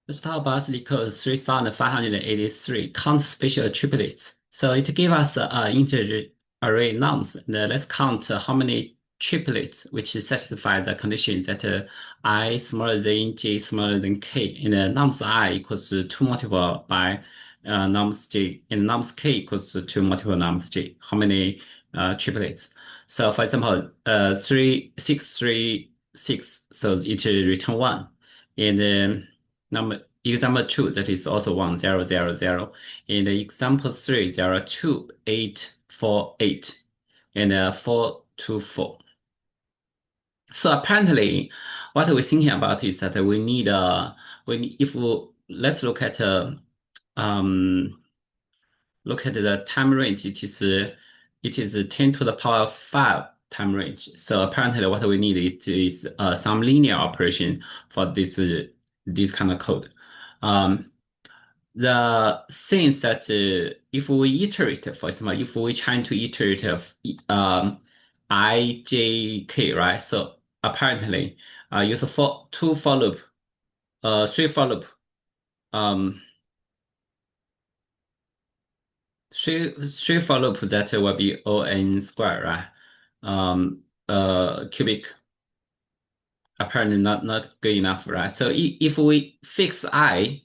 Let's talk about Lico's 3583 count special triplets. So it gives us integer array nums. Let's count how many triplets which satisfy the condition that I smaller than j smaller than k, and nums I equals to 2 multiplied by nums j, and nums k equals to 2 multiplied nums j. How many triplets? So for example, 3636, so it return 1. And number example two, that is also 1000. In the example three, there are 2848 and 424. So apparently, what we're thinking about is that we need if we, let's um look at the time range. It is 10 to the power 5 time range. So apparently, what we need is some linear operation for this kind of code. Um, the things that if we iterate, for example, if we trying to iterate of I, J, K, right? So apparently, use two for loop, three for loop, um, three for loop that will be O n square, right? Cubic. Apparently not good enough, right? So if we fix I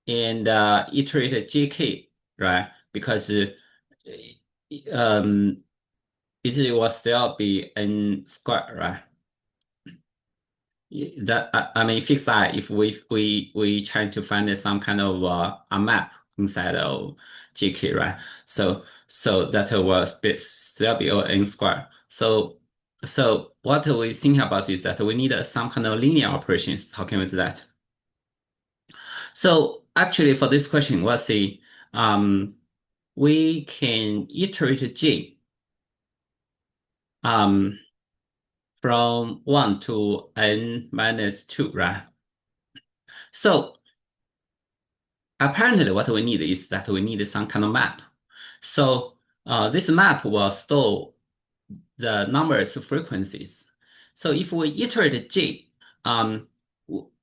and iterate JK, right? Because um, it will still be n squared, right? That I mean, fix I if we trying to find some kind of a map inside of GK, right? So that will still be all n squared. So what we think about is that we need some kind of linear operations. How can we do that? So actually, for this question, we'll see. Um, we can iterate G um, from 1 to n minus 2, right? So apparently what we need is that we need some kind of map. So this map will store the numbers frequencies. So if we iterate G,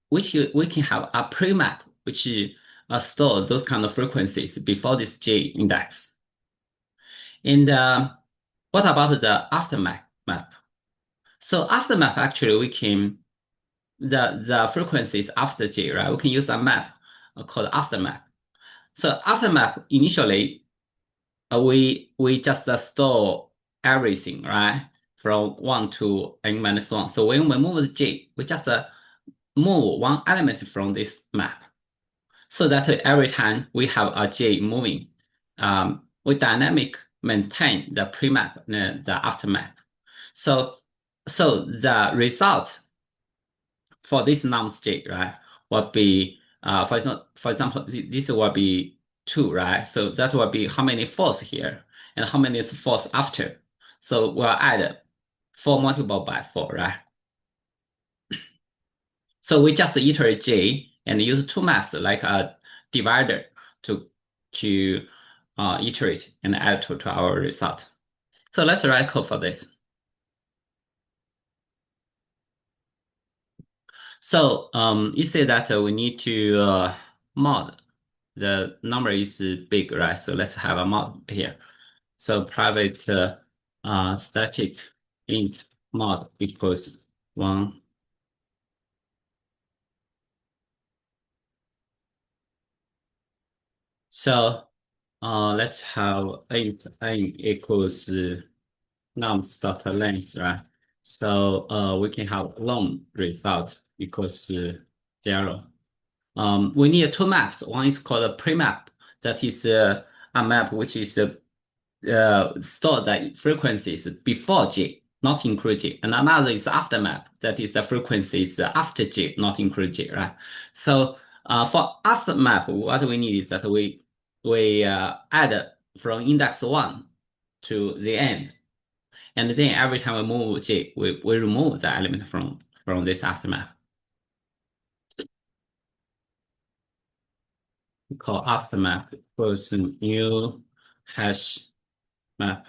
which we can have a pre-map which store those kind of frequencies before this J index. And what about the aftermap map? So aftermap actually we can the frequencies after J, right? We can use a map called aftermap. So aftermap initially we just store everything, right? From 1 to n minus 1. So when we move the J, we just move one element from this map. So that every time we have a J moving, we dynamic maintain the pre-map, the aftermap. So, so the result for this nums J, right, will be, for example, this will be 2, right? So that will be how many false here and how many is false after. So we'll add 4 multiplied by 4, right? So we just iterate J and use two maps like a divider to to iterate and add to our result. So let's write code for this. So you say that we need to mod. The number is big, right? So let's have a mod here. So private static int mod equals 1. So let's have int n equals nums dot length, right? So we can have long result equals 0. We need two maps. One is called a pre-map. That is a map which is store the frequencies before J, not include J. And another is after map. That is the frequencies after J, not include J, right? So for after map, what we need is that we add from index 1 to the end. And then every time we move J, we remove the element from this aftermap. We call aftermap equals new hash map.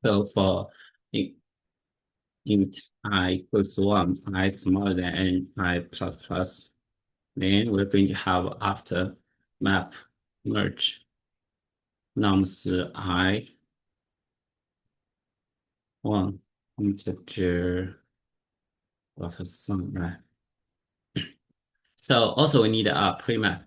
So for int I equals 1, I smaller than n, I plus plus. Then we're going to have after map merge nums I 1 integer plus some, right? So also we need a pre-map.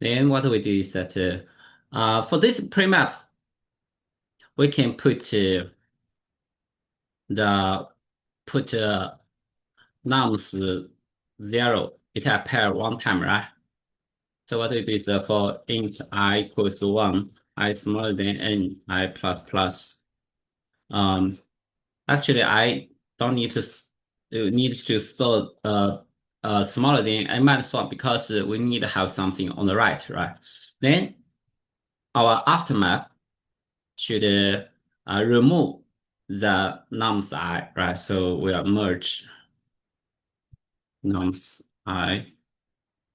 Then what we do is that for this pre-map, we can put the put nums 0, it appear one time, right? So what we do is for int I equals 1, I smaller than n, I plus plus. Um, Actually, I don't need to need to store smaller than n minus 1 because we need to have something on the right? Then our aftermath should remove the nums I, right? So we'll merge nums I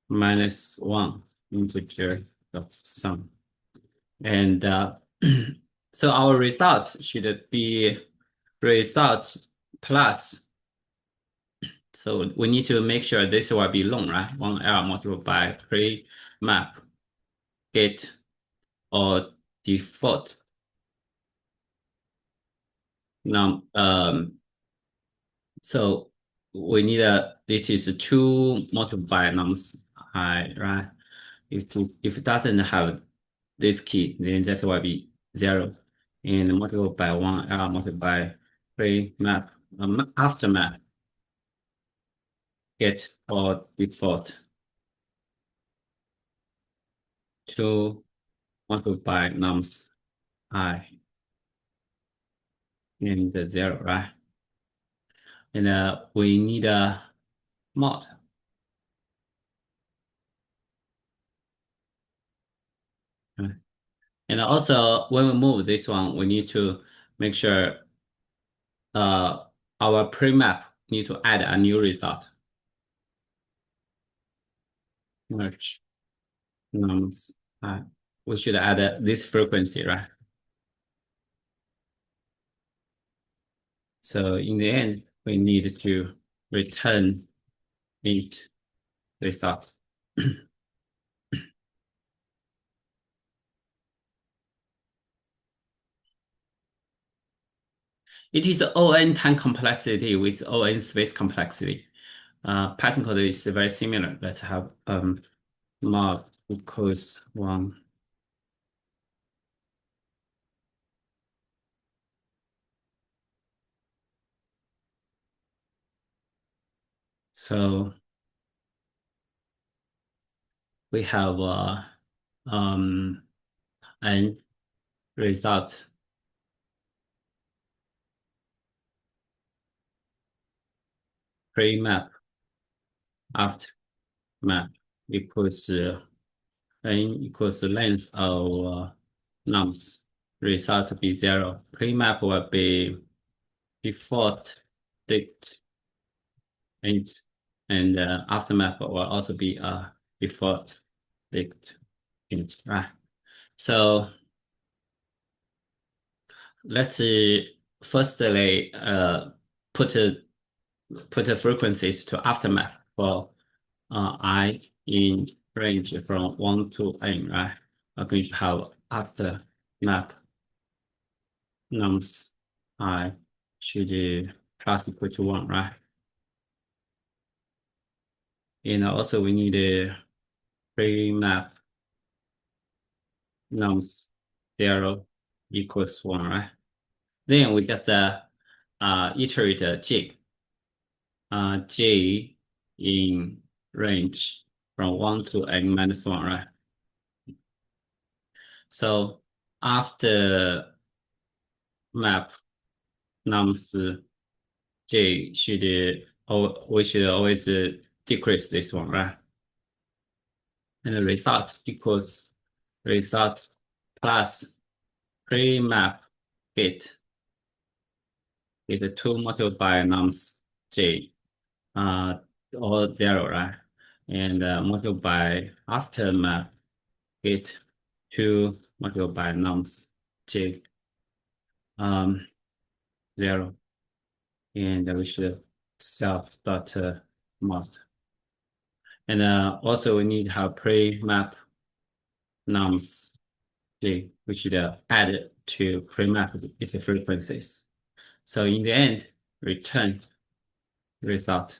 minus 1 integer of sum. And so our result should be result plus. So we need to make sure this will be long, right? 1L multiplied by pre-map get or default. Now, so we need it is 2 multiplied by nums I, right? If it doesn't have this key, then that will be 0. And multiplied by 1L multiplied by pre-map after map get or default 2 multiplied by nums I and 0, right? And we need a mod. Right? And also, when we move this one, we need to make sure our pre-map need to add a new result. Merge nums. We should add this frequency, right? So in the end, we need to return int result. It is ON time complexity with ON space complexity. Python code is very similar. Let's have mod equals 1. So we have an result pre-map after map equals n equals length of nums. Result to be 0. Pre-map will be default dict int, and aftermap will also be a default dict int, right? So let's firstly put the frequencies to aftermap for I in range from 1 to n, right? I'm going to have aftermap nums I should plus equal to 1, right? And also we need a pre-map nums 0 equals 1, right? Then we just iterate j in range from 1 to n minus 1, right? So after map nums j we should always decrease this one, right? And the result equals result plus pre-map get 2 multiplied by nums j, uh, all zero, right? And multiply by after map get 2 multiplied by nums j, 0, and we should self dot most. And also we need to have pre-map nums j, we should add it to pre-map its frequencies. So in the end, return result